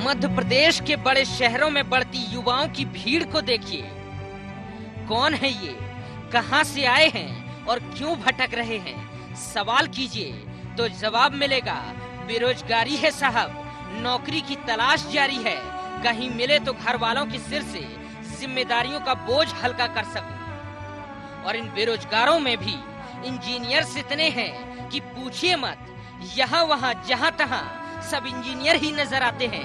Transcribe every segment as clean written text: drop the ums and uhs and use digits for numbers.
मध्य प्रदेश के बड़े शहरों में बढ़ती युवाओं की भीड़ को देखिए। कौन है ये, कहां से आए हैं और क्यों भटक रहे हैं? सवाल कीजिए तो जवाब मिलेगा। बेरोजगारी है साहब, नौकरी की तलाश जारी है। कहीं मिले तो घर वालों के सिर से जिम्मेदारियों का बोझ हल्का कर सकूं। और इन बेरोजगारों में भी इंजीनियर्स इतने हैं कि पूछिए मत। यहाँ वहाँ जहाँ तहाँ सब इंजीनियर ही नजर आते हैं।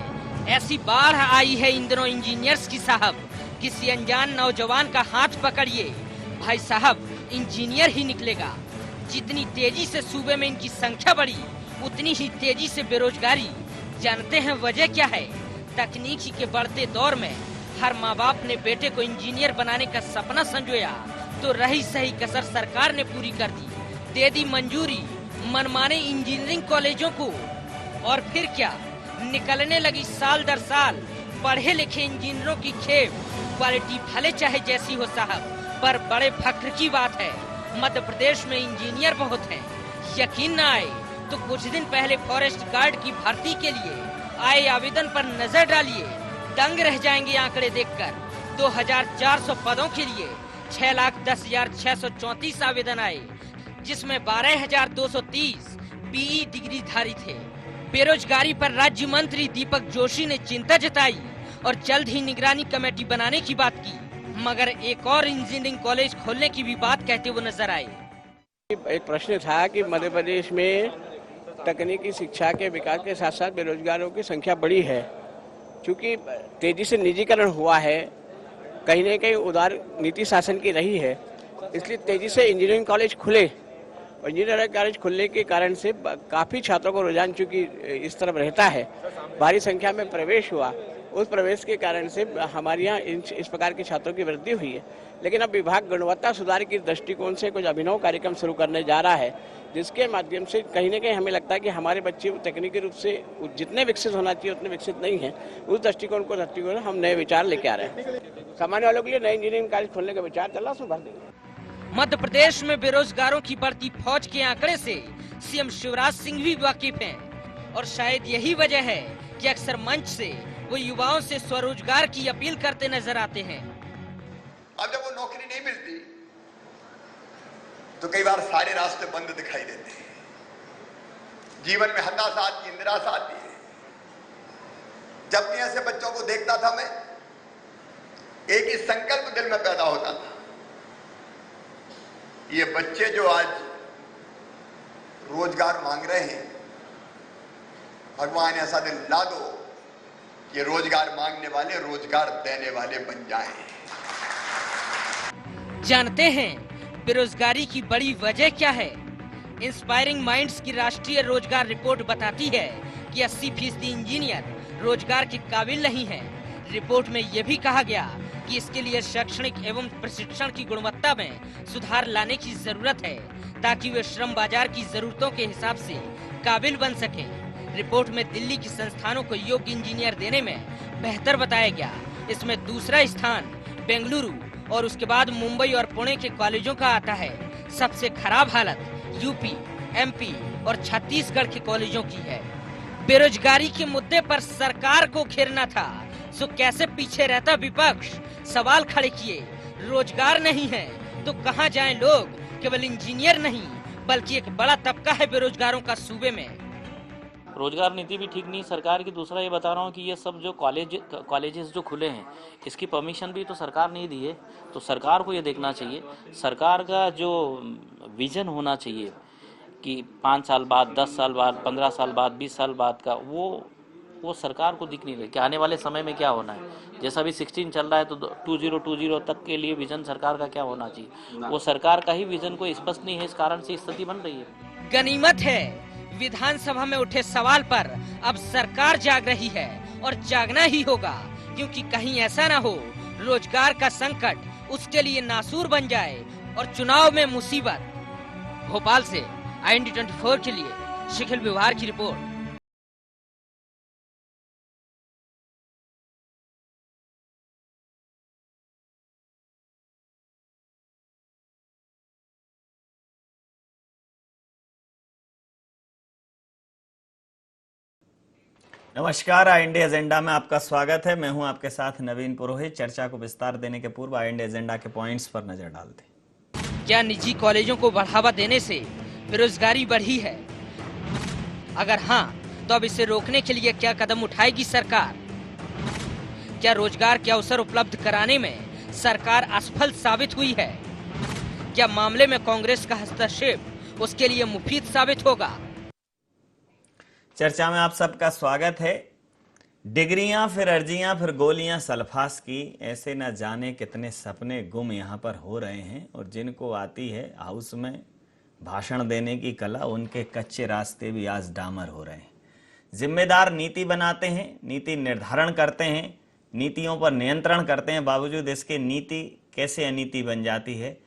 ऐसी बाढ़ आई है इन दिनों इंजीनियर्स की साहब। किसी अनजान नौजवान का हाथ पकड़िए, भाई साहब इंजीनियर ही निकलेगा। जितनी तेजी से सूबे में इनकी संख्या बढ़ी, उतनी ही तेजी से बेरोजगारी। जानते हैं वजह क्या है? तकनीकी के बढ़ते दौर में हर माँ बाप ने बेटे को इंजीनियर बनाने का सपना संजोया, तो रही सही कसर सरकार ने पूरी कर दी। दे दी मंजूरी मनमाने इंजीनियरिंग कॉलेजों को। और फिर क्या, निकलने लगी साल दर साल पढ़े लिखे इंजीनियरों की खेप। क्वालिटी भले चाहे जैसी हो साहब, पर बड़े फख्र की बात है मध्य प्रदेश में इंजीनियर बहुत हैं। यकीन न आए तो कुछ दिन पहले फॉरेस्ट गार्ड की भर्ती के लिए आए आवेदन पर नजर डालिए। दंग रह जाएंगे आंकड़े देखकर। 2400 पदों के लिए 6,10,634 आवेदन आए, जिसमें 12,230 बीई डिग्रीधारी थे। बेरोजगारी पर राज्य मंत्री दीपक जोशी ने चिंता जताई और जल्द ही निगरानी कमेटी बनाने की बात की, मगर एक और इंजीनियरिंग कॉलेज खोलने की भी बात कहते हुए नजर आए। एक प्रश्न था कि मध्य प्रदेश में तकनीकी शिक्षा के विकास के साथ साथ बेरोजगारों की संख्या बढ़ी है। क्योंकि तेजी से निजीकरण हुआ है, कहीं न कहीं उदार नीति शासन की रही है, इसलिए तेजी से इंजीनियरिंग कॉलेज खुले। और इंजीनियरिंग कॉलेज खुलने के कारण से काफ़ी छात्रों को रुझान चूँकि इस तरफ रहता है, भारी संख्या में प्रवेश हुआ। उस प्रवेश के कारण से हमारे यहाँ इस प्रकार के छात्रों की वृद्धि हुई है। लेकिन अब विभाग गुणवत्ता सुधार की दृष्टिकोण से कुछ अभिनव कार्यक्रम शुरू करने जा रहा है, जिसके माध्यम से कहीं न कहीं हमें लगता है कि हमारे बच्चे तकनीकी रूप से जितने विकसित होना चाहिए उतने विकसित नहीं हैं। उस दृष्टिकोण हम नए विचार लेके आ रहे हैं। सामान्य वालों के लिए नए इंजीनियरिंग कॉलेज खोलने का विचार चल रहा है, उसमें भर देंगे। मध्य प्रदेश में बेरोजगारों की बढ़ती फौज के आंकड़े से सीएम शिवराज सिंह भी वाकिफ हैं, और शायद यही वजह है कि अक्सर मंच से वो युवाओं से स्वरोजगार की अपील करते नजर आते हैं। अब जब वो नौकरी नहीं मिलती तो कई बार सारे रास्ते बंद दिखाई देते हैं। जीवन में हताश आती है, निराशा आती है। जब भी ऐसे बच्चों को देखता था मैं, एक ही संकल्प दिल में पैदा होता था, ये बच्चे जो आज रोजगार मांग रहे हैं, भगवान ऐसा दिन ला दो कि रोजगार मांगने वाले रोजगार देने वाले बन जाएं। जानते हैं बेरोजगारी की बड़ी वजह क्या है? इंस्पायरिंग माइंड्स की राष्ट्रीय रोजगार रिपोर्ट बताती है कि 80% इंजीनियर रोजगार के काबिल नहीं है। रिपोर्ट में यह भी कहा गया कि इसके लिए शैक्षणिक एवं प्रशिक्षण की गुणवत्ता में सुधार लाने की जरूरत है, ताकि वे श्रम बाजार की जरूरतों के हिसाब से काबिल बन सकें। रिपोर्ट में दिल्ली के संस्थानों को योग्य इंजीनियर देने में बेहतर बताया गया। इसमें दूसरा स्थान बेंगलुरु और उसके बाद मुंबई और पुणे के कॉलेजों का आता है। सबसे खराब हालत यूपी, एमपी और छत्तीसगढ़ के कॉलेजों की है। बेरोजगारी के मुद्दे पर सरकार को घेरना था, सो कैसे पीछे रहता विपक्ष? सवाल खड़े किए। रोजगार नहीं है तो कहां जाएं लोग? केवल इंजीनियर नहीं, बल्कि एक बड़ा तबका है बेरोजगारों का सूबे में। रोजगार नीति भी ठीक नहीं सरकार की। दूसरा ये बता रहा हूँ कि ये सब जो कॉलेजेस जो खुले हैं, इसकी परमिशन भी तो सरकार नहीं दी है। तो सरकार को ये देखना चाहिए, सरकार का जो विजन होना चाहिए कि 5 साल बाद, 10 साल बाद, 15 साल बाद, 20 साल बाद का, वो सरकार को दिख नहीं रही कि आने वाले समय में क्या होना है। जैसा अभी 16 चल रहा है तो 2020 तक के लिए विजन सरकार का क्या होना चाहिए, वो सरकार का ही विजन को स्पष्ट नहीं है। इस कारण से स्थिति बन रही है। गनीमत है विधानसभा में उठे सवाल पर अब सरकार जाग रही है, और जागना ही होगा, क्योंकि कहीं ऐसा ना हो रोजगार का संकट उसके लिए नासूर बन जाए और चुनाव में मुसीबत। भोपाल से IND24 के लिए शिखिल विवार की रिपोर्ट। नमस्कार, आई इंडिया एजेंडा में आपका स्वागत है। मैं हूं आपके साथ नवीन पुरोहित। चर्चा को विस्तार देने के पूर्व आई इंडिया एजेंडा के पॉइंट्स पर नजर डालते हैं। क्या निजी कॉलेजों को बढ़ावा देने से बेरोजगारी बढ़ी है? अगर हाँ, तो अब इसे रोकने के लिए क्या कदम उठाएगी सरकार? क्या रोजगार के अवसर उपलब्ध कराने में सरकार असफल साबित हुई है? क्या मामले में कांग्रेस का हस्तक्षेप उसके लिए मुफीद साबित होगा? चर्चा में आप सबका स्वागत है। डिग्रियां फिर अर्जियां फिर गोलियां सल्फास की, ऐसे न जाने कितने सपने गुम यहां पर हो रहे हैं। और जिनको आती है हाउस में भाषण देने की कला, उनके कच्चे रास्ते भी आज डामर हो रहे हैं। जिम्मेदार नीति बनाते हैं, नीति निर्धारण करते हैं, नीतियों पर नियंत्रण करते हैं, बावजूद इसके नीति कैसे अनीति बन जाती है।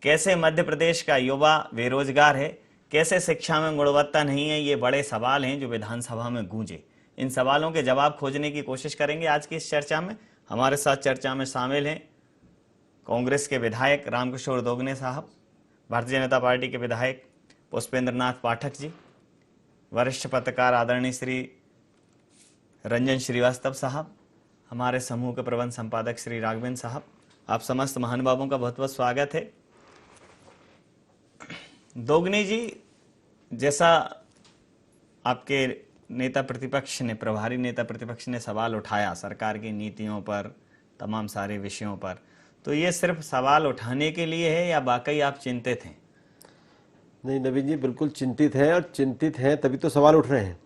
कैसे मध्य प्रदेश का युवा बेरोजगार है, कैसे शिक्षा में गुणवत्ता नहीं है, ये बड़े सवाल हैं जो विधानसभा में गूंजे। इन सवालों के जवाब खोजने की कोशिश करेंगे आज की इस चर्चा में। हमारे साथ चर्चा में शामिल हैं कांग्रेस के विधायक रामकिशोर दोगने साहब, भारतीय जनता पार्टी के विधायक पुष्पेंद्र नाथ पाठक जी, वरिष्ठ पत्रकार आदरणीय श्री रंजन श्रीवास्तव साहब, हमारे समूह के प्रबंध संपादक श्री राघवेंद्र साहब। आप समस्त महानुभावों का बहुत बहुत स्वागत है। दोगनी जी, जैसा आपके नेता प्रतिपक्ष ने, प्रभारी नेता प्रतिपक्ष ने सवाल उठाया सरकार की नीतियों पर, तमाम सारे विषयों पर, तो ये सिर्फ सवाल उठाने के लिए है या वाकई आप चिंतित हैं? नहीं नवीन जी, बिल्कुल चिंतित हैं, और चिंतित हैं तभी तो सवाल उठ रहे हैं।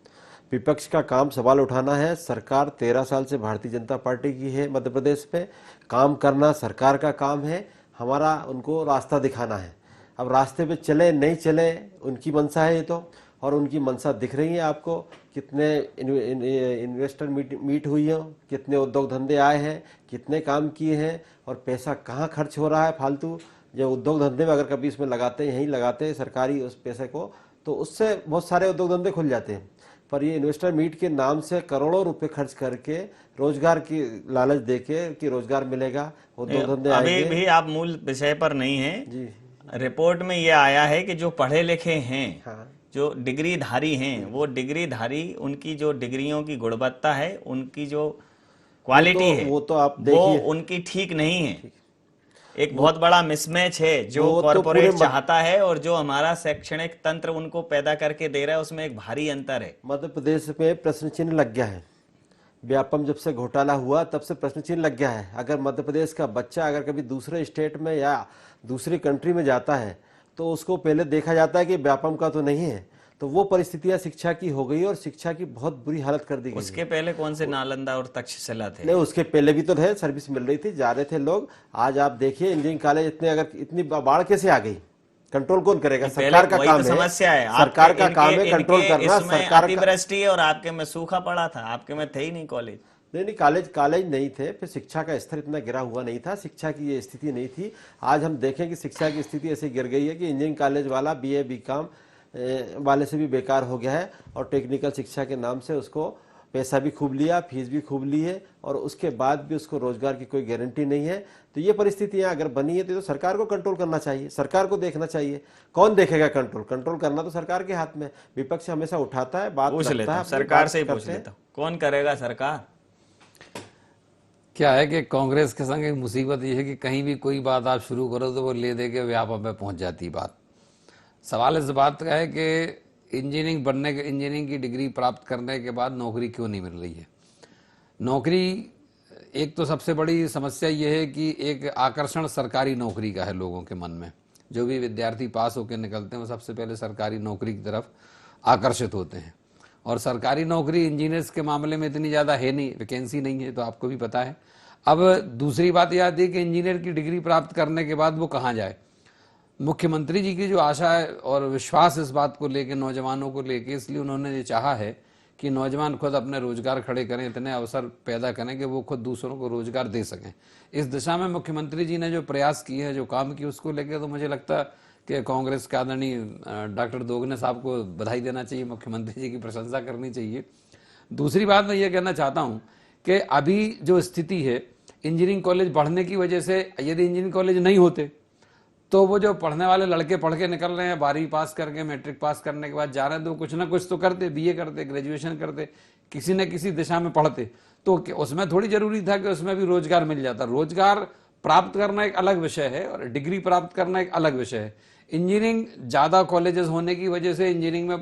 विपक्ष का काम सवाल उठाना है। सरकार 13 साल से भारतीय जनता पार्टी की है मध्य प्रदेश में, काम करना सरकार का काम है, हमारा उनको रास्ता दिखाना है। अब रास्ते पे चले नहीं चले उनकी मंशा है ये तो, और उनकी मंशा दिख रही है आपको। कितने इन्वेस्टर मीट हुई है, कितने उद्योग धंधे आए हैं, कितने काम किए हैं, और पैसा कहाँ खर्च हो रहा है फालतू। जो उद्योग धंधे में अगर कभी इसमें लगाते हैं, यहीं लगाते हैं सरकारी उस पैसे को, तो उससे बहुत सारे उद्योग धंधे खुल जाते हैं। पर ये इन्वेस्टर मीट के नाम से करोड़ों रुपए खर्च करके रोजगार की लालच देके कि रोजगार मिलेगा, उद्योग धंधे आएंगे। अभी भी आप मूल विषय पर नहीं हैं जी। रिपोर्ट में यह आया है कि जो पढ़े लिखे हैं, हाँ। जो डिग्रीधारी हैं, वो डिग्रीधारी, उनकी जो डिग्रियों की गुणवत्ता है, उनकी जो क्वालिटी है, वो तो आप देखिए, वो उनकी ठीक नहीं है। एक बहुत बड़ा मिसमैच है जो वो तो कॉर्पोरेट पूरे चाहता है और जो हमारा शैक्षणिक तंत्र उनको पैदा करके दे रहा है, उसमें एक भारी अंतर है। मध्य प्रदेश में प्रश्न चिन्ह लग गया है। व्यापम जब से घोटाला हुआ तब से प्रश्न चिन्ह लग गया है। अगर मध्य प्रदेश का बच्चा अगर कभी दूसरे स्टेट में या दूसरी कंट्री में जाता है तो उसको पहले देखा जाता है कि व्यापम का तो नहीं है। तो वो परिस्थितियां शिक्षा की हो गई और शिक्षा की बहुत बुरी हालत कर दी गई। उसके पहले कौन से नालंदा और तक्षशिला थे? नहीं, उसके पहले भी तो थे, सर्विस मिल रही थी, जा रहे थे लोग। आज आप देखिए इंजीनियरिंग कॉलेज इतनी बाढ़ कैसे आ गई? कंट्रोल कौन करेगा? सरकार का काम है। समस्या है, सरकार का काम है कंट्रोल करना। सरकार अतिवृष्टि है और आपके में सूखा पड़ा था, आपके में थे ही नहीं कॉलेज। नहीं, कॉलेज नहीं थे, फिर शिक्षा का स्तर इतना गिरा हुआ नहीं था, शिक्षा की ये स्थिति नहीं थी। आज हम देखें कि शिक्षा की स्थिति ऐसे गिर गई है कि इंजीनियरिंग कॉलेज वाला BA BCom वाले से भी बेकार हो गया है, और टेक्निकल शिक्षा के नाम से उसको पैसा भी खूब लिया, फीस भी खूब ली है, और उसके बाद भी उसको रोजगार की कोई गारंटी नहीं है। तो ये परिस्थितियां अगर बनी है तो सरकार को कंट्रोल करना चाहिए, सरकार को देखना चाहिए। कौन देखेगा कंट्रोल? कंट्रोल करना तो सरकार के हाथ में। विपक्ष हमेशा उठाता है, बात करता है, सरकार से ही पूछ लेता हूं, कौन करेगा? सरकार। क्या है कि कांग्रेस के संग एक मुसीबत ये है कि कहीं भी कोई बात आप शुरू करो तो वो ले दे के व्यापम में पहुंच जाती बात। सवाल इस बात का है कि इंजीनियरिंग की डिग्री प्राप्त करने के बाद नौकरी क्यों नहीं मिल रही है? नौकरी, एक तो सबसे बड़ी समस्या ये है कि एक आकर्षण सरकारी नौकरी का है लोगों के मन में। जो भी विद्यार्थी पास होकर निकलते हैं वो सबसे पहले सरकारी नौकरी की तरफ आकर्षित होते हैं, और सरकारी नौकरी इंजीनियर्स के मामले में इतनी ज़्यादा है नहीं, वैकेंसी नहीं है, तो आपको भी पता है। अब दूसरी बात यह आती है कि इंजीनियर की डिग्री प्राप्त करने के बाद वो कहाँ जाए। मुख्यमंत्री जी की जो आशा है और विश्वास इस बात को लेकर, नौजवानों को लेकर, इसलिए उन्होंने ये चाहा है कि नौजवान खुद अपने रोजगार खड़े करें, इतने अवसर पैदा करें कि वो खुद दूसरों को रोजगार दे सकें। इस दिशा में मुख्यमंत्री जी ने जो प्रयास किए हैं, जो काम किए, उसको लेकर तो मुझे लगता है कि कांग्रेस के आदरणीय डॉक्टर दोगने साहब को बधाई देना चाहिए, मुख्यमंत्री जी की प्रशंसा करनी चाहिए। दूसरी बात मैं ये कहना चाहता हूँ कि अभी जो स्थिति है, इंजीनियरिंग कॉलेज बढ़ने की वजह से, यदि इंजीनियरिंग कॉलेज नहीं होते तो वो जो पढ़ने वाले लड़के पढ़ के निकल रहे हैं, 12वीं पास करके, मैट्रिक पास करने के बाद जा रहे हैं, तो कुछ ना कुछ तो करते, BA करते, ग्रेजुएशन करते, किसी न किसी दिशा में पढ़ते तो उसमें थोड़ी जरूरी था कि उसमें भी रोजगार मिल जाता। रोजगार प्राप्त करना एक अलग विषय है और डिग्री प्राप्त करना एक अलग विषय है। इंजीनियरिंग ज़्यादा कॉलेजेस होने की वजह से इंजीनियरिंग में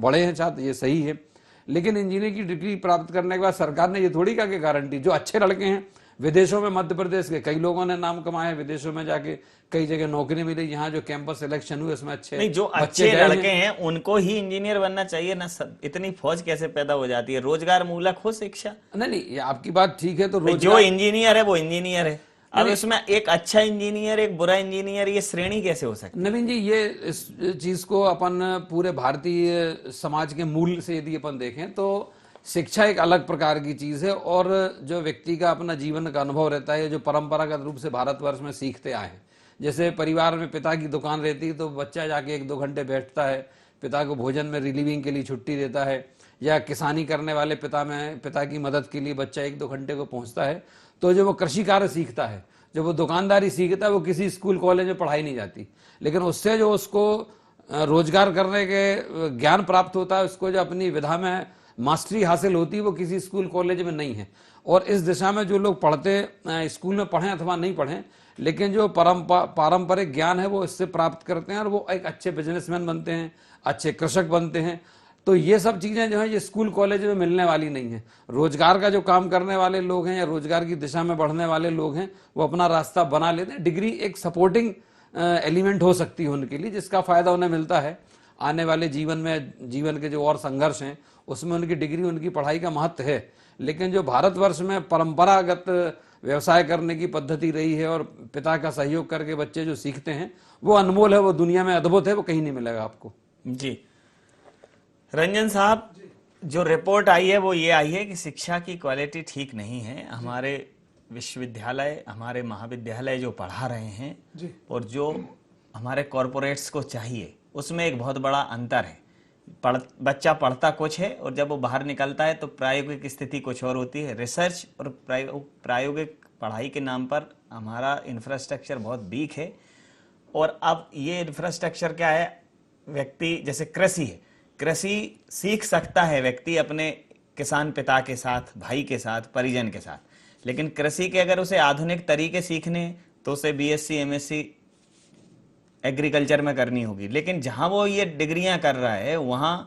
बड़े हैं छात्र, ये सही है, लेकिन इंजीनियरिंग की डिग्री प्राप्त करने के बाद सरकार ने ये थोड़ी कहा कि गारंटी, जो अच्छे लड़के हैं विदेशों में, मध्य प्रदेश के कई लोगों ने नाम कमाया है, विदेशों में जाके कई जगह नौकरी मिली, यहाँ जो कैंपस सिलेक्शन हुए उसमें अच्छे नहीं, जो अच्छे लड़के हैं उनको ही इंजीनियर बनना चाहिए ना। इतनी फौज कैसे पैदा हो जाती है? रोजगार मूलक हो शिक्षा। नहीं, ये आपकी बात ठीक है। तो जो इंजीनियर है वो इंजीनियर है। अब इसमें एक अच्छा इंजीनियर, एक बुरा इंजीनियर, ये श्रेणी कैसे हो सकती है? नवीन जी, ये इस चीज को अपन पूरे भारतीय समाज के मूल से यदि अपन देखें तो शिक्षा एक अलग प्रकार की चीज है और जो व्यक्ति का अपना जीवन का अनुभव रहता है, जो परंपरागत रूप से भारतवर्ष में सीखते आए हैं। जैसे परिवार में पिता की दुकान रहती है तो बच्चा जाके 1-2 घंटे बैठता है, पिता को भोजन में रिलीविंग के लिए छुट्टी देता है, या किसानी करने वाले पिता की मदद के लिए बच्चा 1-2 घंटे को पहुंचता है। तो जो वो कृषि कार्य सीखता है, जो वो दुकानदारी सीखता है, वो किसी स्कूल कॉलेज में पढ़ाई नहीं जाती, लेकिन उससे जो उसको रोजगार करने के ज्ञान प्राप्त होता है, उसको जो अपनी विधा में मास्टरी हासिल होती है, वो किसी स्कूल कॉलेज में नहीं है। और इस दिशा में जो लोग पढ़ते, स्कूल में पढ़ें अथवा नहीं पढ़ें, लेकिन जो पारंपरिक ज्ञान है वो इससे प्राप्त करते हैं और वो एक अच्छे बिजनेसमैन बनते हैं, अच्छे कृषक बनते हैं। तो ये सब चीज़ें जो है ये स्कूल कॉलेज में मिलने वाली नहीं है। रोजगार का जो काम करने वाले लोग हैं या रोजगार की दिशा में बढ़ने वाले लोग हैं, वो अपना रास्ता बना लेते हैं। डिग्री एक सपोर्टिंग एलिमेंट हो सकती है उनके लिए, जिसका फायदा उन्हें मिलता है आने वाले जीवन में। जीवन के जो और संघर्ष हैं उसमें उनकी डिग्री, उनकी पढ़ाई का महत्व है। लेकिन जो भारतवर्ष में परंपरागत व्यवसाय करने की पद्धति रही है और पिता का सहयोग करके बच्चे जो सीखते हैं, वो अनमोल है, वो दुनिया में अद्भुत है, वो कहीं नहीं मिलेगा आपको। जी रंजन साहब, जो रिपोर्ट आई है वो ये आई है कि शिक्षा की क्वालिटी ठीक नहीं है। हमारे विश्वविद्यालय, हमारे महाविद्यालय जो पढ़ा रहे हैं जी, और जो हमारे कॉरपोरेट्स को चाहिए, उसमें एक बहुत बड़ा अंतर है। बच्चा पढ़ता कुछ है और जब वो बाहर निकलता है तो प्रायोगिक स्थिति कुछ और होती है। रिसर्च और प्रायोगिक पढ़ाई के नाम पर हमारा इंफ्रास्ट्रक्चर बहुत वीक है। और अब ये इंफ्रास्ट्रक्चर क्या है? व्यक्ति, जैसे कृषि है, कृषि सीख सकता है व्यक्ति अपने किसान पिता के साथ, भाई के साथ, परिजन के साथ, लेकिन कृषि के अगर उसे आधुनिक तरीके सीखने तो उसे बीएससी एमएससी एग्रीकल्चर में करनी होगी। लेकिन जहां वो ये डिग्रियां कर रहा है वहां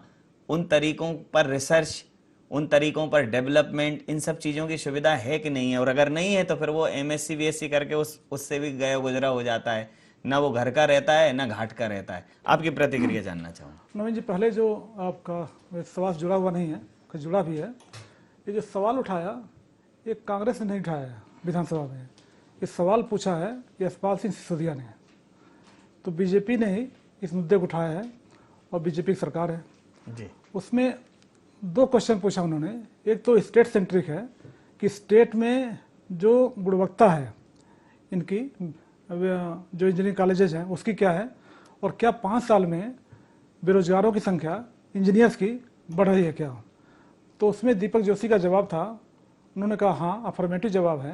उन तरीकों पर रिसर्च, उन तरीकों पर डेवलपमेंट, इन सब चीज़ों की सुविधा है कि नहीं है? और अगर नहीं है तो फिर वो एमएससी बीएससी करके उससे भी गया गुजरा हो जाता है, ना वो घर का रहता है ना घाट का रहता है। आपकी प्रतिक्रिया जानना चाहूँगा। नवीन जी, पहले जो आपका सवाल जुड़ा हुआ नहीं है, जुड़ा भी है, ये जो सवाल उठाया ये कांग्रेस ने नहीं उठाया है विधानसभा में। ये सवाल पूछा है यशपाल सिंह सिसोदिया ने, तो बीजेपी ने ही इस मुद्दे को उठाया है और बीजेपी की सरकार है जी। उसमें 2 क्वेश्चन पूछा उन्होंने। एक तो स्टेट सेंट्रिक है कि स्टेट में जो गुणवत्ता है इनकी, जो इंजीनियरिंग कॉलेजेस हैं उसकी क्या है, और क्या 5 साल में बेरोजगारों की संख्या इंजीनियर्स की बढ़ रही है क्या। तो उसमें दीपक जोशी का जवाब था, उन्होंने कहा हाँ, अफर्मेटिव जवाब है।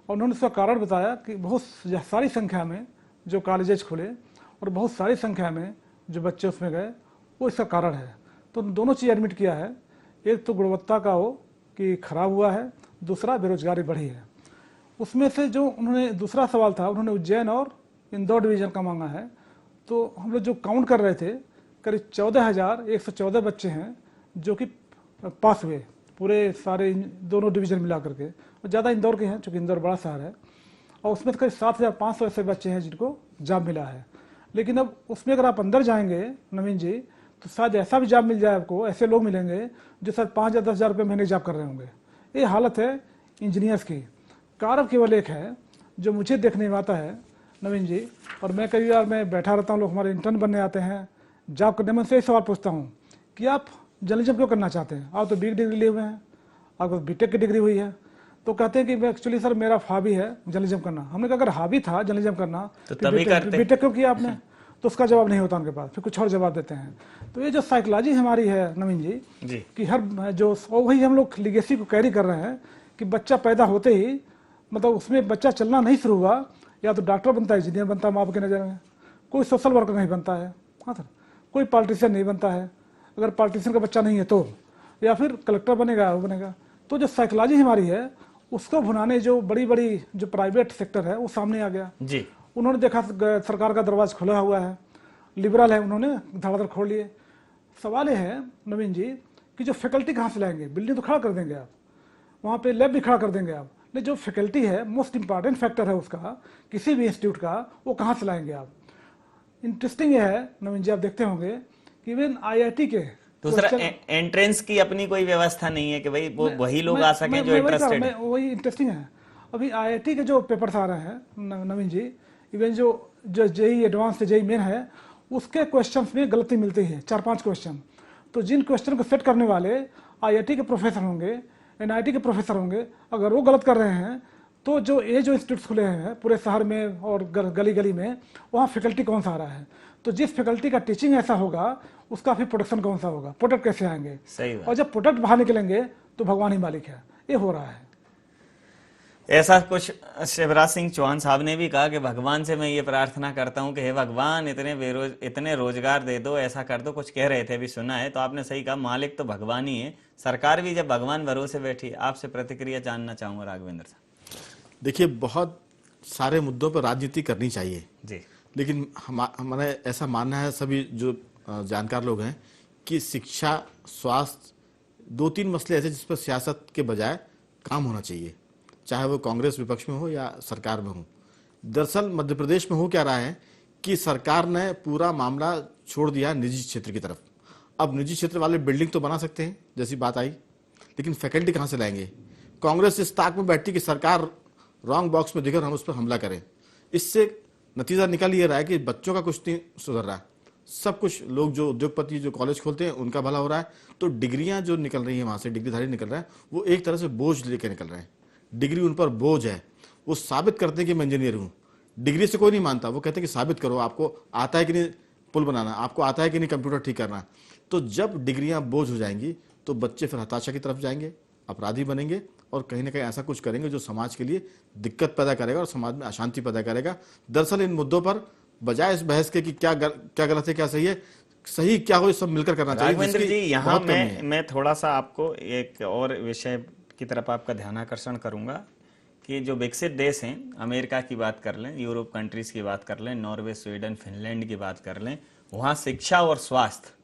और उन्होंने उसका कारण बताया कि बहुत सारी संख्या में जो कॉलेजेस खुले और बहुत सारी संख्या में जो बच्चे उसमें गए, वो इसका कारण है। तो दोनों चीज़ एडमिट किया है, एक तो गुणवत्ता का हो कि खराब हुआ है, दूसरा बेरोजगारी बढ़ी है। उसमें से जो उन्होंने दूसरा सवाल था, उन्होंने उज्जैन और इंदौर डिवीज़न का मांगा है। तो हम लोग जो काउंट कर रहे थे, करीब 14,114 बच्चे हैं जो कि पास हुए, पूरे सारे दोनों डिवीज़न मिला करके, और ज़्यादा इंदौर के हैं चूँकि इंदौर बड़ा शहर है। और उसमें करीब 7,500 ऐसे बच्चे हैं जिनको जॉब मिला है। लेकिन अब उसमें अगर आप अंदर जाएंगे नवीन जी, तो शायद ऐसा भी जॉब मिल जाए आपको, ऐसे लोग मिलेंगे जो शायद 5 या 10 हज़ार रुपये महीने जॉब कर रहे होंगे। ये हालत है इंजीनियर्स की। कारण केवल एक है जो मुझे देखने में आता है नवीन जी, और मैं कई बार मैं बैठा रहता हूँ, लोग हमारे इंटर्न बनने आते हैं, जॉब करने में से सवाल पूछता हूँ कि आप जर्नलिज्म क्यों करना चाहते हैं, आप तो बी डिग्री लिए हुए हैं, आपको बीटेक की डिग्री हुई है। तो कहते हैं कि एक्चुअली सर मेरा हॉबी है जर्नलिज्म करना। हमने कहा अगर हॉबी था जर्नलिज्म करना तो बीटेक क्यों किया आपने? तो उसका जवाब नहीं होता उनके पास, फिर कुछ और जवाब देते हैं। तो ये जो साइकोलॉजी हमारी है नवीन जी कि हर जो वही हम लोग लीगेसी को कैरी कर रहे हैं कि बच्चा पैदा होते ही, मतलब उसमें बच्चा चलना नहीं शुरू हुआ, या तो डॉक्टर बनता है, इंजीनियर बनता है माँ बाप की नज़र में, कोई सोशल वर्कर नहीं बनता है, हाँ सर, कोई पॉलिटिशियन नहीं बनता है। अगर पॉलिटिशियन का बच्चा नहीं है तो या फिर कलेक्टर बनेगा, वो बनेगा। तो जो साइकोलॉजी हमारी है उसको भुनाने जो बड़ी बड़ी जो प्राइवेट सेक्टर है वो सामने आ गया जी। उन्होंने देखा सरकार का दरवाजा खुला हुआ है, लिबरल है, उन्होंने धड़ाधड़ खोल लिए। सवाल ये है नवीन जी कि जो फैकल्टी कहाँ से लाएंगे? बिल्डिंग तो खड़ा कर देंगे आप, वहाँ पे लैब भी खड़ा कर देंगे आप, लेकिन जो फैकल्टी है मोस्ट इंपॉर्टेंट फैक्टर है उसका किसी भी इंस्टीट्यूट का, वो कहाँ से लाएंगे आप? इंटरेस्टिंग ये है नवीन जी, आप देखते होंगे कि इवन IIT के दूसरा एंट्रेंस की अपनी कोई व्यवस्था नहीं है कि भाई वो वही लोग आ सकें जो इंटरेस्टेड है। वही इंटरेस्टिंग है। अभी IIT के जो पेपर्स आ रहे हैं नवीन जी, इवन जो JEE एडवांस JEE मेन है उसके क्वेश्चंस में गलती मिलती है, 4-5 क्वेश्चन। तो जिन क्वेश्चन को सेट करने वाले IIT के प्रोफेसर होंगे, NIT के प्रोफेसर होंगे, अगर वो गलत कर रहे हैं तो जो इंस्टीट्यूट्स खुले हैं पूरे शहर में और गली गली में, वहाँ फैकल्टी कौन सा आ रहा है? तो जिस फैकल्टी का टीचिंग ऐसा होगा उसका फिर प्रोडक्शन कौन सा होगा? प्रोडक्ट कैसे आएंगे? सही बात। और जब प्रोडक्ट बाहर निकलेंगे तो भगवान ही मालिक है। ये हो रहा है। ऐसा कुछ शिवराज सिंह चौहान साहब ने भी कहा कि भगवान से मैं ये प्रार्थना करता हूं कि हे भगवान इतने रोजगार दे दो, ऐसा कर दो, कुछ कह रहे थे, अभी सुना है। तो आपने सही कहा, मालिक तो भगवान ही है, सरकार भी जब भगवान भरोसे बैठी। आपसे प्रतिक्रिया जानना चाहूंगा राघवेंद्र साहब। देखिए, बहुत सारे मुद्दों पर राजनीति करनी चाहिए जी, लेकिन हमारा ऐसा मानना है, सभी जो जानकार लोग हैं, कि शिक्षा, स्वास्थ्य, 2-3 मसले ऐसे जिस पर सियासत के बजाय काम होना चाहिए, चाहे वो कांग्रेस विपक्ष में हो या सरकार में हो। दरअसल मध्य प्रदेश में हो क्या रहा है कि सरकार ने पूरा मामला छोड़ दिया निजी क्षेत्र की तरफ। अब निजी क्षेत्र वाले बिल्डिंग तो बना सकते हैं जैसी बात आई, लेकिन फैकल्टी कहाँ से लाएंगे? कांग्रेस इस ताक में बैठती कि सरकार रॉन्ग बॉक्स में दिखकर हम उस पर हमला करें। इससे नतीजा निकल ये रहा है कि बच्चों का कुछ नहीं सुधर रहा है, सब कुछ लोग जो उद्योगपति जो कॉलेज खोलते हैं उनका भला हो रहा है। तो डिग्रियां जो निकल रही हैं वहां से, डिग्रीधारी निकल रहा है, वो एक तरह से बोझ लेके निकल रहे हैं। डिग्री उन पर बोझ है। वो साबित करते हैं कि मैं इंजीनियर हूँ। डिग्री से कोई नहीं मानता, वो कहते हैं कि साबित करो आपको आता है कि नहीं पुल बनाना, आपको आता है कि नहीं कंप्यूटर ठीक करना। तो जब डिग्रियां बोझ हो जाएंगी तो बच्चे फिर हताशा की तरफ जाएंगे, अपराधी बनेंगे और कहीं ना कहीं ऐसा कुछ करेंगे जो समाज के लिए दिक्कत पैदा करेगा और समाज में अशांति पैदा करेगा। दरअसल इन मुद्दों पर बजाय इस बहस के कि क्या गलत है क्या सही है, सही क्या हो, सब मिलकर करना चाहिए। राघवेंद्र जी, यहाँ मैं थोड़ा सा आपको एक और विषय की तरफ आपका ध्यान आकर्षण करूंगा कि जो विकसित देश हैं, अमेरिका की बात कर लें, यूरोप कंट्रीज की बात कर लें, नॉर्वे, स्वीडन, फिनलैंड की बात कर लें, वहां शिक्षा और स्वास्थ्य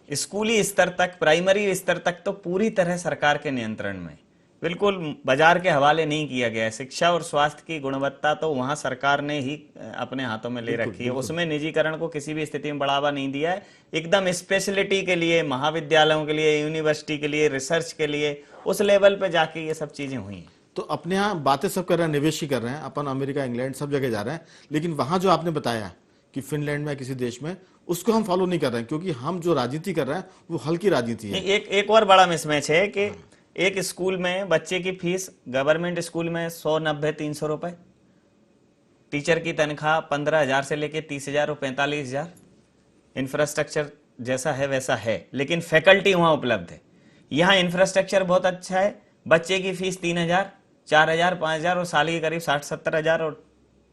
स्कूली स्तर तक, प्राइमरी स्तर तक तो पूरी तरह सरकार के नियंत्रण में, बिल्कुल बाजार के हवाले नहीं किया गया है। शिक्षा और स्वास्थ्य की गुणवत्ता तो वहां सरकार ने ही अपने हाथों में ले रखी है। उसमें निजीकरण को किसी भी स्थिति में बढ़ावा नहीं दिया है। एकदम स्पेशलिटी के लिए, महाविद्यालयों के लिए, यूनिवर्सिटी के लिए, रिसर्च के लिए, उस लेवल पे जाके ये सब चीजें हुई हैं। तो अपने यहाँ बातें सब कर रहे हैं, निवेश ही कर रहे हैं, अपन अमेरिका, इंग्लैंड सब जगह जा रहे हैं, लेकिन वहां जो आपने बताया कि फिनलैंड में किसी देश में, उसको हम फॉलो नहीं कर रहे हैं, क्योंकि हम जो राजनीति कर रहे हैं वो हल्की राजनीति है। एक और बड़ा मिसमैच है कि एक स्कूल में बच्चे की फीस, गवर्नमेंट स्कूल में 190-300 रुपए, टीचर की तनख्वाह 15,000 से लेके 30,000 और 45,000, इंफ्रास्ट्रक्चर जैसा है वैसा है, लेकिन फैकल्टी वहां उपलब्ध है। यहाँ इंफ्रास्ट्रक्चर बहुत अच्छा है, बच्चे की फीस 3,000, 4,000, 5,000 और साल की करीब 60-70 हजार, और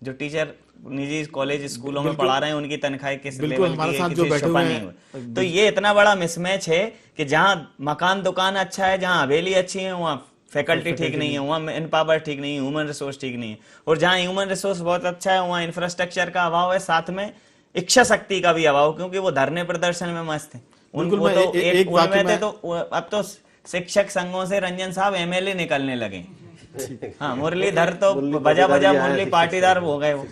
जो टीचर निजी कॉलेज स्कूलों में पढ़ा रहे हैं उनकी तनख्वाह किस लेवल की है, किसी छुपा नहीं हुआ। तो ये इतना बड़ा मिसमैच है कि जहां मकान दुकान अच्छा है, जहां हवेली अच्छी है, वहां फैकल्टी ठीक नहीं है, वहां मैन पावर ठीक नहीं है, ह्यूमन रिसोर्स ठीक नहीं है। और जहां ह्यूमन रिसोर्स बहुत अच्छा है वहां इंफ्रास्ट्रक्चर का अभाव है, साथ में इच्छा शक्ति का भी अभाव, क्योंकि वो धरने प्रदर्शन में मस्त है। उनको तो उनमें तो अब तो शिक्षक संघों से रंजन साहब MLA निकलने लगे। हाँ, मुरलीधर तो बजा मुरली पाटीदार हो गए वो।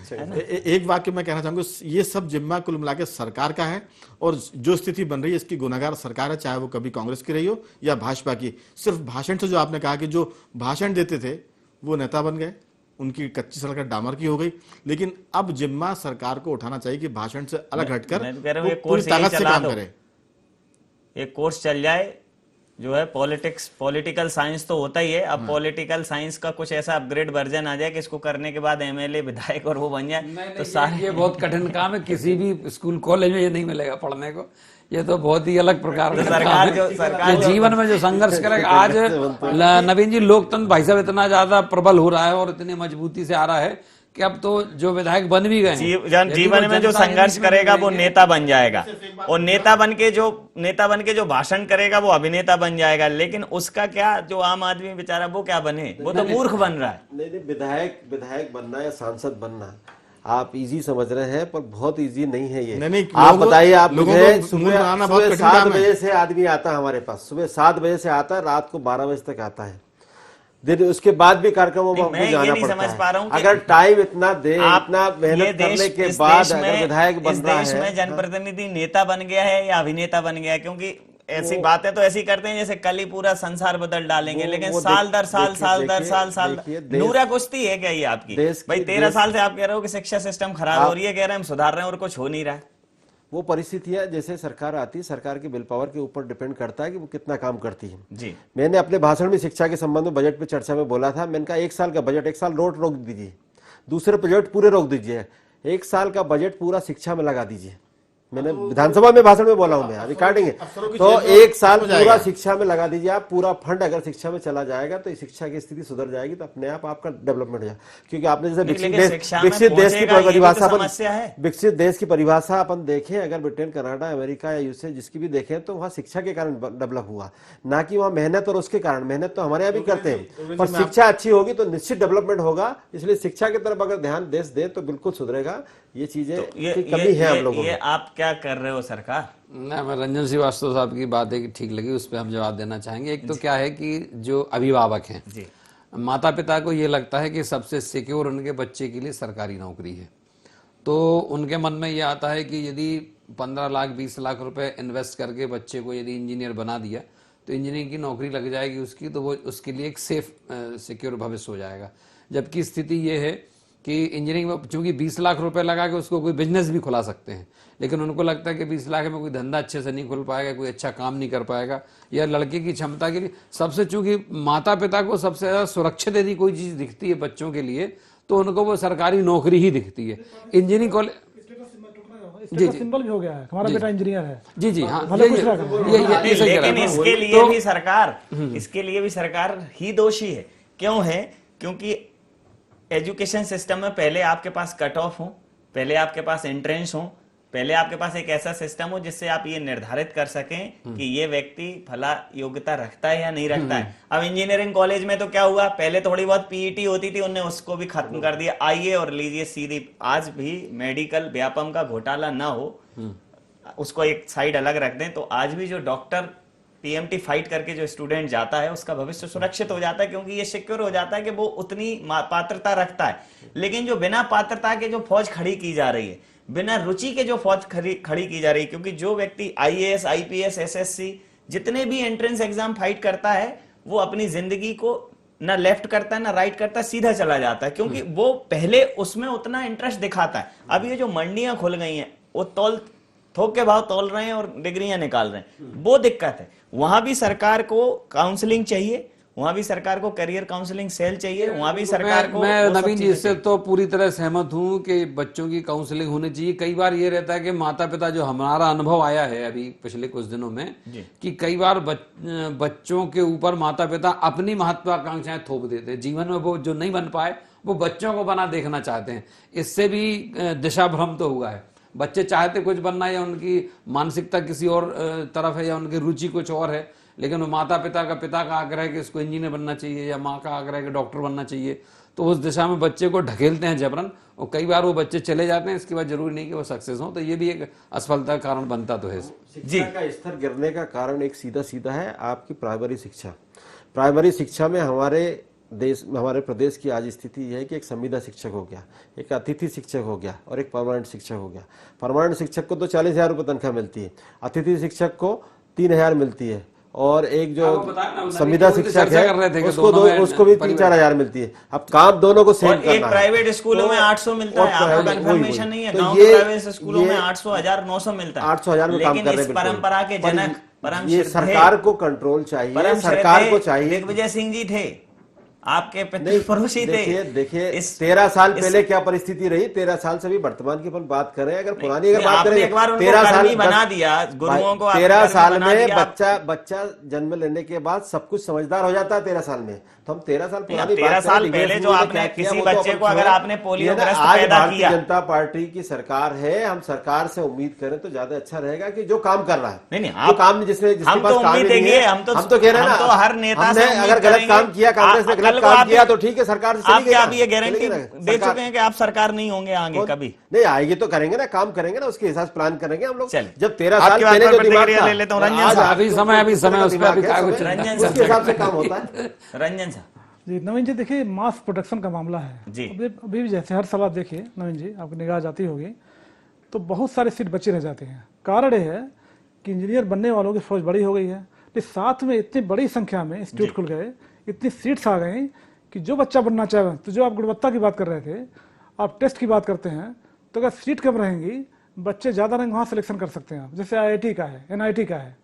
एक वाक्य मैं कहना चाहूंगा, ये सब जिम्मा कुल मिला के सरकार का है, और जो स्थिति बन रही है इसकी गुनाहगार सरकार है, चाहे वो कभी कांग्रेस की रही हो या भाजपा की। सिर्फ भाषण से, जो आपने कहा कि जो भाषण देते थे वो नेता बन गए, उनकी कच्ची सड़क डामर की हो गई, लेकिन अब जिम्मा सरकार को उठाना चाहिए कि भाषण से अलग हटकर पूरी ताकत से काम करे। एक कोर्स चल जाए जो है पॉलिटिकल साइंस तो होता ही है, अब पॉलिटिकल साइंस का कुछ ऐसा अपग्रेड वर्जन आ जाए कि इसको करने के बाद MLA, विधायक और वो बन जाए। तो सारे ये बहुत कठिन काम है, किसी भी स्कूल कॉलेज में ये नहीं मिलेगा पढ़ने को। ये तो बहुत ही अलग प्रकार का सरकार जो जीवन में जो संघर्ष करेगा। आज नवीन जी, लोकतंत्र भाई साहब इतना ज्यादा प्रबल हो रहा है और इतनी मजबूती से आ रहा है कि अब तो जो विधायक बन भी गए हैं, जीवन में जो संघर्ष करेगा वो नेता बन जाएगा, और नेता बन के जो भाषण करेगा वो अभिनेता बन जाएगा। लेकिन उसका क्या, जो आम आदमी बेचारा वो क्या बने, वो तो मूर्ख बन रहा है। नहीं, विधायक बनना या सांसद बनना आप इजी समझ रहे हैं, पर बहुत इजी नहीं है ये। नहीं, आप बताइए, आप मुझे सुबह सुबह 7 बजे से आदमी आता है हमारे पास, सुबह 7 बजे से आता है, रात को 12 बजे तक आता है, दिन उसके बाद भी कार्यक्रमों में हमको जाना पड़ता है। अगर टाइम इतना मेहनत करने के बाद अगर विधायक बन रहा है, इस देश में जनप्रतिनिधि नेता बन गया है या अभिनेता बन गया है, क्योंकि ऐसी बातें तो ऐसी करते हैं जैसे कल ही पूरा संसार बदल डालेंगे, लेकिन साल दर साल नूरा कुश्ती है क्या ये आपकी? भाई 13 साल से आप कह रहे हो कि शिक्षा सिस्टम खराब हो रही है, कह रहे हैं हम सुधार रहे हैं और कुछ हो नहीं रहा है। वो परिस्थितियां जैसे सरकार आती है, सरकार की विल पावर के ऊपर डिपेंड करता है कि वो कितना काम करती है। जी, मैंने अपने भाषण में शिक्षा के संबंध में बजट पे चर्चा में बोला था, मैंने कहा 1 साल का बजट 1 साल रोक दीजिए, दूसरे बजट पूरे रोक दीजिए, 1 साल का बजट पूरा शिक्षा में लगा दीजिए। मैंने विधानसभा में भाषण में बोला हूं, मैं रिकॉर्डिंग है। तो 1 साल पूरा शिक्षा में लगा दीजिए आप, पूरा फंड अगर शिक्षा में चला जाएगा तो शिक्षा की स्थिति सुधर जाएगी, तो अपने आप आपका डेवलपमेंट हो जाएगा। क्योंकि आपने जैसे विकसित देश की परिभाषा अपन देखें, अगर ब्रिटेन, कनाडा, अमेरिका या यूएसए जिसकी भी देखें, तो वहाँ शिक्षा के कारण डेवलप हुआ, ना कि वहाँ मेहनत और उसके कारण। मेहनत तो हमारे यहाँ भी करते हैं, पर शिक्षा अच्छी होगी तो निश्चित डेवलपमेंट होगा। इसलिए शिक्षा की तरफ अगर ध्यान देश दे तो बिल्कुल सुधरेगा। ये चीजें कमी है हम लोगों में। आप क्या कर रहे हो सरकार? ना, मैं रंजन श्रीवास्तव साहब की बात है कि ठीक लगी, उस पर हम जवाब देना चाहेंगे। एक तो क्या है कि जो अभिभावक हैं, माता पिता को ये लगता है कि सबसे सिक्योर उनके बच्चे के लिए सरकारी नौकरी है, तो उनके मन में ये आता है कि यदि 15 लाख 20 लाख रुपए इन्वेस्ट करके बच्चे को यदि इंजीनियर बना दिया तो इंजीनियरिंग की नौकरी लग जाएगी उसकी, तो वो उसके लिए एक सेफ सिक्योर भविष्य हो जाएगा। जबकि स्थिति ये है कि इंजीनियरिंग में चूंकि 20 लाख रुपए लगा के उसको कोई बिजनेस भी खुला सकते हैं, लेकिन उनको लगता है कि 20 लाख में कोई धंधा अच्छे से नहीं खुल पाएगा, कोई अच्छा काम नहीं कर पाएगा, या लड़के की क्षमता के लिए सबसे, चूंकि माता पिता को सबसे ज्यादा सुरक्षित यदि कोई चीज दिखती है बच्चों के लिए तो उनको वो सरकारी नौकरी ही दिखती है। इंजीनियरिंग कॉलेज जी सिंबल भी हो गया है, हमारा बेटा इंजीनियर है। जी जी हाँ, लेकिन इसके लिए भी सरकार ही दोषी है। क्यों है? क्योंकि एजुकेशन सिस्टम में पहले आपके पास कट ऑफ हो, पहले आपके पास एंट्रेंस हो, पहले आपके पास एक ऐसा सिस्टम हो जिससे आप ये निर्धारित कर सकें कि ये व्यक्ति फला योग्यता रखता है या नहीं रखता है। अब इंजीनियरिंग कॉलेज में तो क्या हुआ, पहले थोड़ी बहुत पीईटी होती थी, उन्होंने उसको भी खत्म कर दिया। आइए और लीजिए सीधी। आज भी मेडिकल व्यापम का घोटाला ना हो, उसको एक साइड अलग रख दें, तो आज भी जो डॉक्टर पीएमटी फाइट करके जो स्टूडेंट जाता है उसका भविष्य सुरक्षित हो जाता है, क्योंकि ये सिक्योर हो जाता है कि वो उतनी पात्रता रखता है। लेकिन जो बिना पात्रता के जो फौज खड़ी की जा रही है, बिना रुचि के जो फौज खड़ी की जा रही है, क्योंकि जो व्यक्ति आईएएस, आईपीएस, एसएससी जितने भी एंट्रेंस एग्जाम फाइट करता है, वो अपनी जिंदगी को ना लेफ्ट करता है ना राइट करता है, सीधा चला जाता है, क्योंकि वो पहले उसमें उतना इंटरेस्ट दिखाता है। अब ये जो मंडियां खुल गई हैं, वो थोक के भाव तोल रहे हैं और डिग्रियां निकाल रहे हैं, वो दिक्कत है। वहां भी सरकार को काउंसलिंग चाहिए, वहां भी सरकार को करियर काउंसलिंग सेल चाहिए, वहां भी सरकार को। मैं नवीन जी इससे तो पूरी तरह सहमत हूं कि बच्चों की काउंसलिंग होनी चाहिए। कई बार ये रहता है कि माता पिता, जो हमारा अनुभव आया है अभी पिछले कुछ दिनों में, कि कई बार बच्चों के ऊपर माता पिता अपनी महत्वाकांक्षाएं थोप देते हैं। जीवन में वो जो नहीं बन पाए वो बच्चों को बना देखना चाहते हैं। इससे भी दिशा भ्रम तो हुआ है। बच्चे चाहते कुछ बनना, या उनकी मानसिकता किसी और तरफ है, या उनकी रुचि कुछ और है, लेकिन वो माता पिता का आग्रह है कि इसको इंजीनियर बनना चाहिए, या माँ का आग्रह है कि डॉक्टर बनना चाहिए, तो उस दिशा में बच्चे को ढकेलते हैं जबरन, और कई बार वो बच्चे चले जाते हैं। इसके बाद जरूरी नहीं कि वो सक्सेस हो, तो ये भी एक असफलता का कारण बनता तो है। शिक्षा का स्तर गिरने का कारण एक सीधा है आपकी प्राइमरी शिक्षा। प्राइमरी शिक्षा में हमारे प्रदेश की आज स्थिति यह है कि एक संविदा शिक्षक हो गया, एक अतिथि शिक्षक हो गया और एक परमानेंट शिक्षक हो गया। परमानेंट शिक्षक को तो 40,000 रुपये तनख्वाह मिलती है, अतिथि शिक्षक को 3,000 मिलती है, और एक जो संविदा शिक्षक है उसको भी 3-4 हजार मिलती है। अब काम दोनों को सेम करना है। प्राइवेट स्कूलों में 800 मिलता है, आपको कंफर्मेशन नहीं है। गांव के प्राइवेट स्कूलों में 800, 1000, 900 मिलता है। 800,000 में काम कर रहे हैं। परंपरा के जनक ये सरकार को कंट्रोल चाहिए, सरकार को चाहिए। दिग्विजय सिंह जी थे, आपके पितृ पड़ोसी थे। देखिए 13 साल पहले क्या परिस्थिति रही, 13 साल से भी वर्तमान की अपन बात करें, अगर पुरानी अगर बात करें, 13 साल बना दिया गुरुओं को, 13 साल में बच्चा जन्म लेने के बाद सब कुछ समझदार हो जाता है 13 साल में। तो हम 13 साल पुरानी 13 साल पहले जो आपने किसी बच्चे को अगर आपने पोलियो ग्रस्त पैदा किया, भारतीय जनता पार्टी की सरकार है, हम सरकार से उम्मीद करें तो ज्यादा अच्छा रहेगा कि जो काम कर रहा है, नहीं जो काम जिसके पास काम नहीं है, हम तो कह रहे हैं ना, हर नेता से अगर गलत काम किया, कांग्रेस ने गलत काम किया तो ठीक है, सरकार से आप क्या ये गारंटी दे चुके हैं कि आप सरकार नहीं होंगे आगे कभी? नहीं आएगी तो करेंगे ना, काम करेंगे ना, उसके हिसाब से प्लान करेंगे हम लोग। जब 13 साल पहले जो दिमाग था, ले लेता हूं रंजन साहब, अभी समय उस पर अभी कागज उसके हिसाब से काम होता है। रंजन साहब जी नवीन जी, देखिए मास प्रोडक्शन का मामला है जी। अभी भी जैसे हर साल आप देखिए नवीन जी, आपकी निगाह जाती होगी तो बहुत सारे सीट बचे रह जाते हैं। कारण यह है कि इंजीनियर बनने वालों की फौज बड़ी हो गई है, लेकिन साथ में इतनी बड़ी संख्या में इंस्टीट्यूट खुल गए, इतनी सीट्स आ गई कि जो बच्चा बनना चाहे, तो जो आप गुणवत्ता की बात कर रहे थे, आप टेस्ट की बात करते हैं, तो अगर सीट कम रहेंगी, बच्चे ज़्यादा रहेंगे, वहाँ सिलेक्शन कर सकते हैं आप। जैसे IIT का है, NIT का है,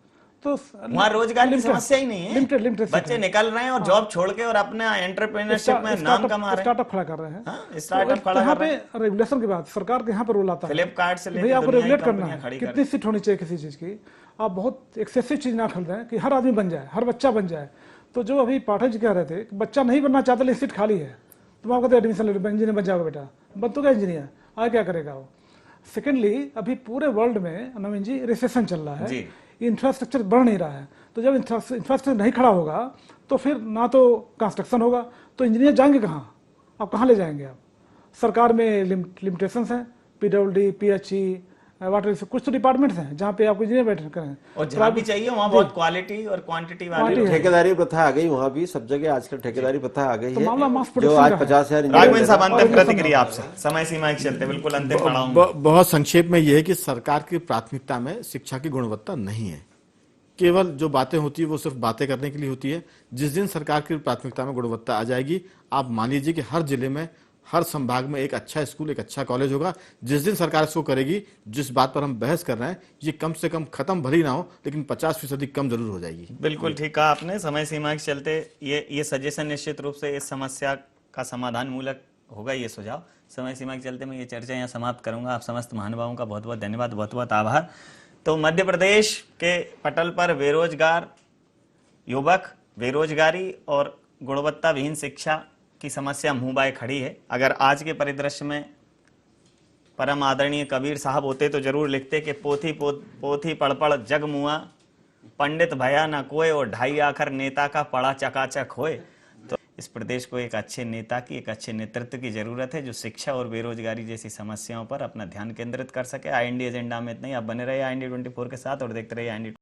तो वहाँ रोजगार की समस्या ही नहीं है, लिमिटेड बच्चे निकल रहे हैं और जॉब छोड़ के और अपने एंटरप्रेन्योरशिप में नाम कमा रहे हैं, स्टार्टअप खड़ा कर रहे हैं। स्टार्टअप खड़ा यहाँ कर रहे हैं। पे रेगुलेशन की बात, सरकार के यहाँ पर रूल आता है, फ्लिपकार्ट से भाई आपको रेगुलेट करना कंपनियां है, खड़ी कितनी सीट होनी चाहिए किसी चीज की। आप बहुत एक्सेसिव चीज ना खरीदें कि हर आदमी बन जाए, हर बच्चा बन जाए। तो जो अभी पाठक जी कह रहे थे कि बच्चा नहीं बनना चाहता लेकिन सीट खाली है, तुम आप कहते एडमिशन ले लो, इंजीनियर बन जाओगे बेटा, बन तो क्या इंजीनियर, आगे क्या करेगा वो। सेकेंडली, अभी पूरे वर्ल्ड में नवीन जी रिसेशन चल रहा है, इंफ्रास्ट्रक्चर बढ़ नहीं रहा है। तो जब इंफ्रास्ट्रक्चर नहीं खड़ा होगा तो फिर ना तो कंस्ट्रक्शन होगा, तो इंजीनियर जाएंगे कहाँ, आप कहाँ ले जाएंगे आप। सरकार में लिमिटेशंस हैं, PWD, PHE, वाटर, कुछ तो डिपार्टमेंट्स हैं जहाँ पे आपको इंजीनियर बैठ करें, और जहाँ भी चाहिए वहाँ बहुत क्वालिटी और क्वांटिटी वाली ठेकेदारी प्रथा आ गई, वहाँ भी सब जगह आजकल ठेकेदारी प्रथा आ गई तो है, मामला मास जो आज 50,000। राघवेंद्र साहब अंतिम प्रतिक्रिया आपसे, समय सीमा के चलते बिल्कुल अंतिम पड़ाऊंगा। बहुत संक्षेप में यह है कि सरकार की प्राथमिकता में शिक्षा की गुणवत्ता नहीं है। केवल जो बातें होती है वो सिर्फ बातें करने के लिए होती है। जिस दिन सरकार की प्राथमिकता में गुणवत्ता आ जाएगी, आप मान लीजिए कि हर जिले में, हर संभाग में एक अच्छा स्कूल, एक अच्छा कॉलेज होगा। जिस दिन सरकार इसको करेगी, जिस बात पर हम बहस कर रहे हैं, ये कम से कम खत्म भली ना हो, लेकिन 50% कम जरूर हो जाएगी। बिल्कुल ठीक कहा आपने। समय सीमा के चलते ये सजेशन निश्चित रूप से इस समस्या का समाधान मूलक होगा, ये सुझाव। समय सीमा के चलते मैं ये चर्चा यहाँ समाप्त करूंगा। आप समस्त महानुभावों का बहुत बहुत धन्यवाद, बहुत बहुत आभार। तो मध्य प्रदेश के पटल पर बेरोजगार युवक, बेरोजगारी और गुणवत्ता विहीन शिक्षा की समस्या मुंह बाए खड़ी है। अगर आज के परिदृश्य में परम आदरणीय कबीर साहब होते तो जरूर लिखते कि पोथी पढ़ पढ़ जग मुआ, पंडित भया न कोय, और ढाई आखर नेता का पड़ा चकाचक होए। तो इस प्रदेश को एक अच्छे नेता की, एक अच्छे नेतृत्व की जरूरत है, जो शिक्षा और बेरोजगारी जैसी समस्याओं पर अपना ध्यान केंद्रित कर सके। IND एजेंडा में इतना ही। आप बने रहिए IND 24 के साथ और देखते रहिए IND